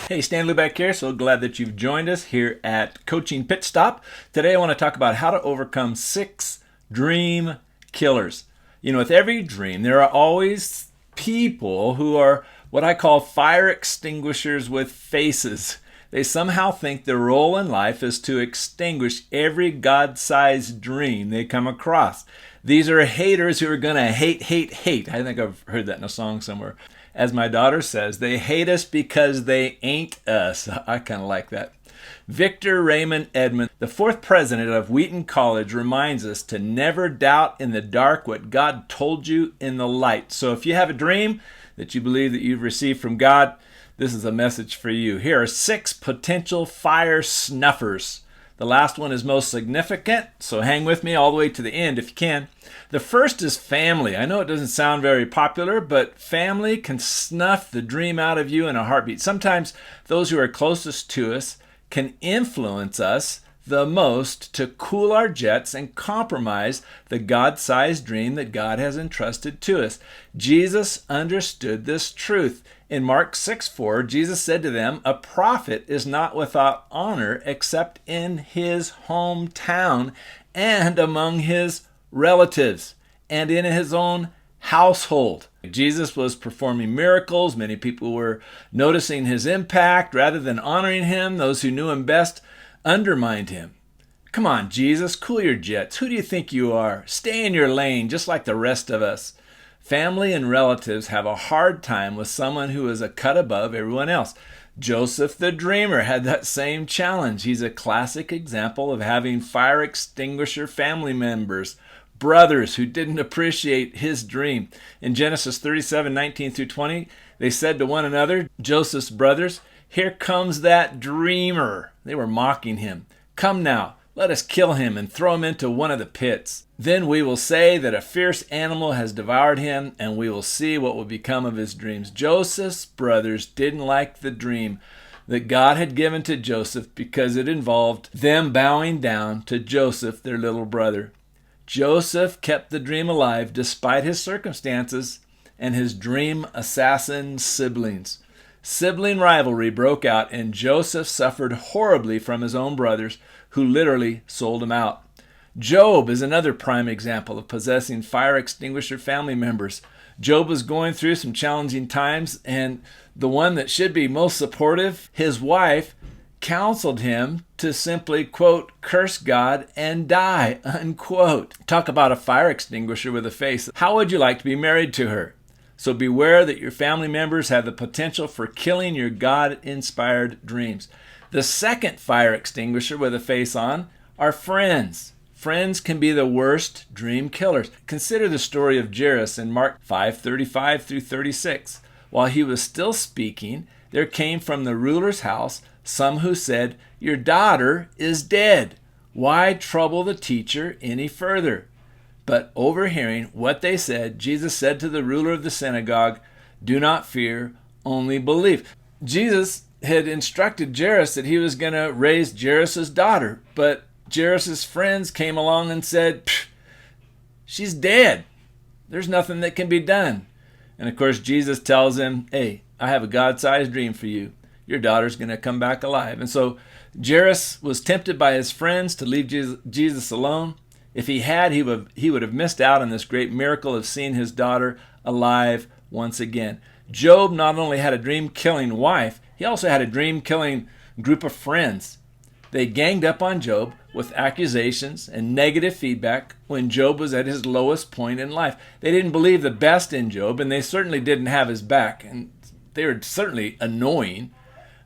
Hey, Stan Lubeck here. So glad that you've joined us here at Coaching Pit Stop. Today I want to talk about how to overcome 6 dream killers. You know, with every dream, there are always people who are what I call fire extinguishers with faces. They somehow think their role in life is to extinguish every God-sized dream they come across. These are haters who are going to hate, hate, hate. I think I've heard that in a song somewhere. As my daughter says, they hate us because they ain't us. I kind of like that. Victor Raymond Edmond, the 4th president of Wheaton College, reminds us to never doubt in the dark what God told you in the light. So if you have a dream that you believe that you've received from God, this is a message for you. Here are 6 potential fire snuffers. The last one is most significant, so hang with me all the way to the end if you can. The first is family. I know it doesn't sound very popular, but family can snuff the dream out of you in a heartbeat. Sometimes those who are closest to us can influence us the most to cool our jets and compromise the God-sized dream that God has entrusted to us. Jesus understood this truth. In Mark 6:4, Jesus said to them, "A prophet is not without honor except in his hometown and among his relatives and in his own household." Jesus was performing miracles. Many people were noticing his impact. Rather than honoring him, those who knew him best undermined him. Come on, Jesus, cool your jets. Who do you think you are? Stay in your lane, just like the rest of us. Family and relatives have a hard time with someone who is a cut above everyone else. Joseph the dreamer had that same challenge. He's a classic example of having fire extinguisher family members, brothers who didn't appreciate his dream. In Genesis 37:19 through 20, they said to one another, Joseph's brothers, "Here comes that dreamer." They were mocking him. "Come now, let us kill him and throw him into one of the pits. Then we will say that a fierce animal has devoured him, and we will see what will become of his dreams." Joseph's brothers didn't like the dream that God had given to Joseph because it involved them bowing down to Joseph, their little brother. Joseph kept the dream alive despite his circumstances and his dream assassin siblings. Sibling rivalry broke out, and Joseph suffered horribly from his own brothers, who literally sold him out. Job is another prime example of possessing fire extinguisher family members. Job was going through some challenging times, and the one that should be most supportive, his wife, counseled him to simply, quote, curse God and die, unquote. Talk about a fire extinguisher with a face. How would you like to be married to her? So beware that your family members have the potential for killing your God-inspired dreams. The second fire extinguisher with a face on are friends. Friends can be the worst dream killers. Consider the story of Jairus in Mark 5:35 through 36. While he was still speaking, there came from the ruler's house some who said, "Your daughter is dead. Why trouble the teacher any further?" But overhearing what they said, Jesus said to the ruler of the synagogue, "Do not fear, only believe." Jesus had instructed Jairus that he was going to raise Jairus' daughter, but Jairus' friends came along and said, "She's dead. There's nothing that can be done." And of course, Jesus tells him, "Hey, I have a God-sized dream for you. Your daughter's going to come back alive." And so Jairus was tempted by his friends to leave Jesus alone. If he had, he would have missed out on this great miracle of seeing his daughter alive once again. Job not only had a dream-killing wife, he also had a dream-killing group of friends. They ganged up on Job with accusations and negative feedback when Job was at his lowest point in life. They didn't believe the best in Job, and they certainly didn't have his back, and they were certainly annoying.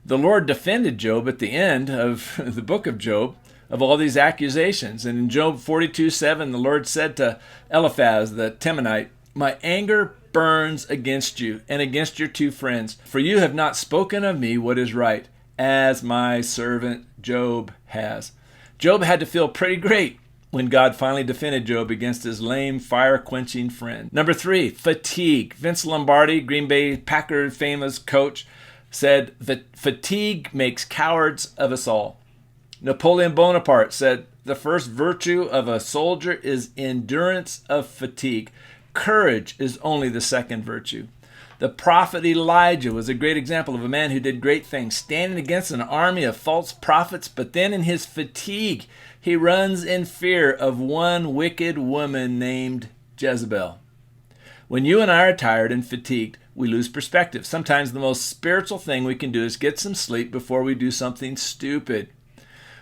The Lord defended Job at the end of the book of Job of all these accusations. And in Job 42:7, the Lord said to Eliphaz the Temanite, "My anger burns against you and against your 2 friends, for you have not spoken of me what is right, as my servant Job has." Job had to feel pretty great when God finally defended Job against his lame, fire-quenching friend. Number 3, fatigue. Vince Lombardi, Green Bay Packers famous coach, said that fatigue makes cowards of us all. Napoleon Bonaparte said, "The first virtue of a soldier is endurance of fatigue. Courage is only the second virtue." The prophet Elijah was a great example of a man who did great things, standing against an army of false prophets, but then in his fatigue, he runs in fear of one wicked woman named Jezebel. When you and I are tired and fatigued, we lose perspective. Sometimes the most spiritual thing we can do is get some sleep before we do something stupid.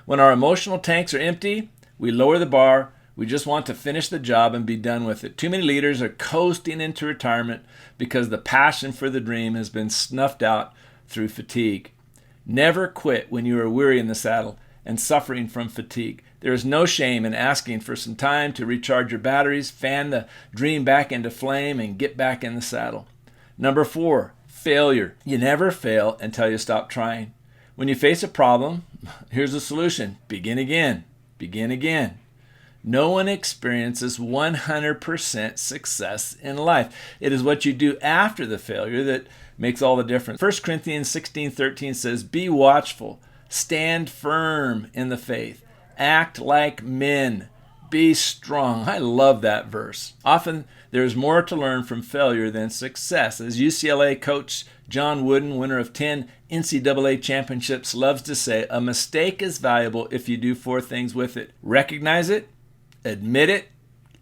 When our emotional tanks are empty, we lower the bar. We just want to finish the job and be done with it. Too many leaders are coasting into retirement because the passion for the dream has been snuffed out through fatigue. Never quit when you are weary in the saddle and suffering from fatigue. There is no shame in asking for some time to recharge your batteries, fan the dream back into flame, and get back in the saddle. Number 4, failure. You never fail until you stop trying. When you face a problem, here's the solution. Begin again. Begin again. No one experiences 100% success in life. It is what you do after the failure that makes all the difference. 1 Corinthians 16:13 says, "Be watchful, stand firm in the faith, act like men, be strong." I love that verse. Often there's more to learn from failure than success. As UCLA coach John Wooden, winner of 10 NCAA championships, loves to say, a mistake is valuable if you do 4 things with it. Recognize it, admit it,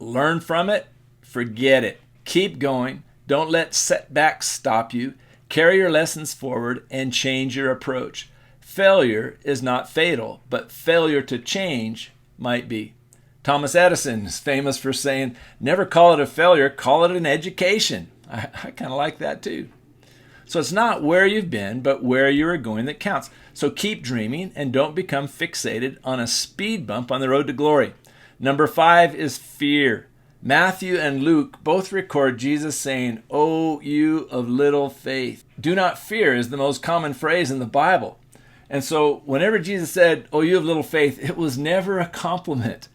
learn from it, forget it. Keep going. Don't let setbacks stop you. Carry your lessons forward and change your approach. Failure is not fatal, but failure to change might be. Thomas Edison is famous for saying, never call it a failure, call it an education. I kind of like that too. So it's not where you've been, but where you are going that counts. So keep dreaming and don't become fixated on a speed bump on the road to glory. Number 5 is fear. Matthew and Luke both record Jesus saying, "O you of little faith." Do not fear is the most common phrase in the Bible. And so whenever Jesus said, "Oh, you of little faith," it was never a compliment.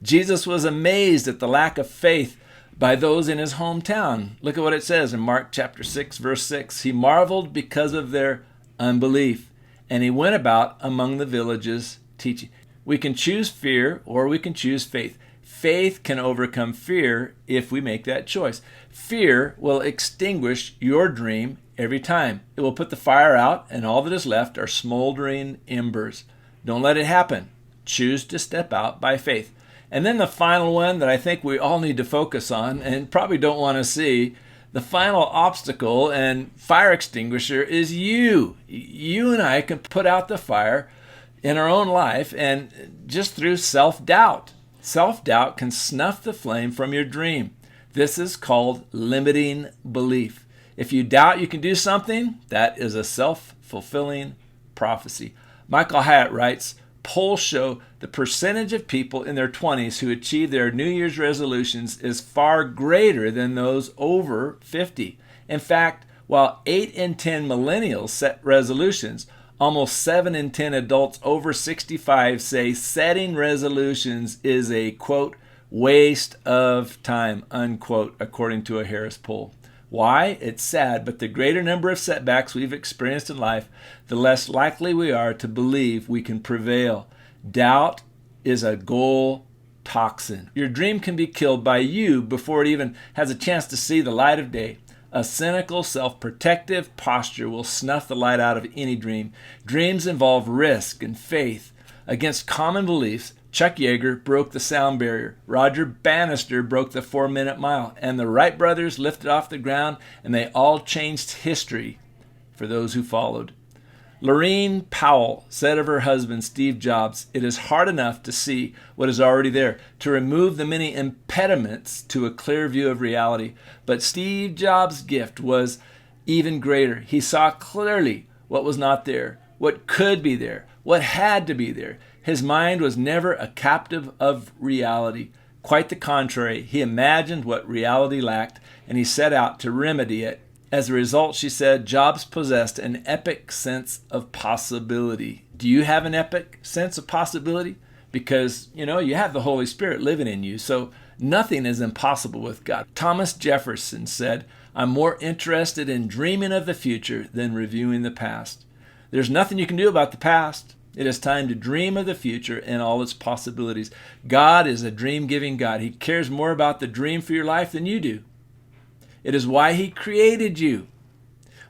Jesus was amazed at the lack of faith by those in his hometown. Look at what it says in Mark chapter 6, verse 6. He marveled because of their unbelief, and he went about among the villages teaching. We can choose fear or we can choose faith. Faith can overcome fear if we make that choice. Fear will extinguish your dream every time. It will put the fire out, and all that is left are smoldering embers. Don't let it happen. Choose to step out by faith. And then the final one that I think we all need to focus on and probably don't want to see, the final obstacle and fire extinguisher is you. You and I can put out the fire in our own life and just through self-doubt. Self-doubt can snuff the flame from your dream. This is called limiting belief. If you doubt you can do something, that is a self-fulfilling prophecy. Michael Hyatt writes, polls show the percentage of people in their 20s who achieve their New Year's resolutions is far greater than those over 50. In fact, while 8 in 10 millennials set resolutions, almost 7 in 10 adults over 65 say setting resolutions is a, quote, waste of time, unquote, according to a Harris poll. Why? It's sad, but the greater number of setbacks we've experienced in life, the less likely we are to believe we can prevail. Doubt is a goal toxin. Your dream can be killed by you before it even has a chance to see the light of day. A cynical, self-protective posture will snuff the light out of any dream. Dreams involve risk and faith. Against common beliefs, Chuck Yeager broke the sound barrier. Roger Bannister broke the 4-minute mile. And the Wright brothers lifted off the ground, and they all changed history for those who followed. Lorene Powell said of her husband, Steve Jobs, "It is hard enough to see what is already there, to remove the many impediments to a clear view of reality. But Steve Jobs' gift was even greater. He saw clearly what was not there, what could be there, what had to be there. His mind was never a captive of reality. Quite the contrary, he imagined what reality lacked, and he set out to remedy it. As a result," she said, "Jobs possessed an epic sense of possibility." Do you have an epic sense of possibility? Because, you have the Holy Spirit living in you, so nothing is impossible with God. Thomas Jefferson said, "I'm more interested in dreaming of the future than reviewing the past." There's nothing you can do about the past. It is time to dream of the future and all its possibilities. God is a dream-giving God. He cares more about the dream for your life than you do. It is why he created you.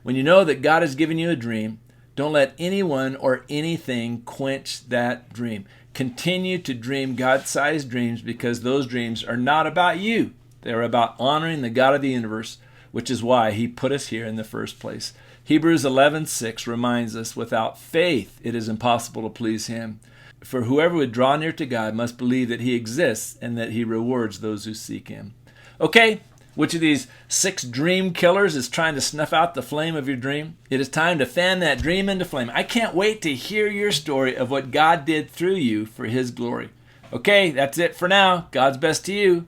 When you know that God has given you a dream, don't let anyone or anything quench that dream. Continue to dream God-sized dreams, because those dreams are not about you. They're about honoring the God of the universe, which is why he put us here in the first place. Hebrews 11:6 reminds us, without faith it is impossible to please him. For whoever would draw near to God must believe that he exists and that he rewards those who seek him. Okay, which of these 6 dream killers is trying to snuff out the flame of your dream? It is time to fan that dream into flame. I can't wait to hear your story of what God did through you for his glory. Okay, that's it for now. God's best to you.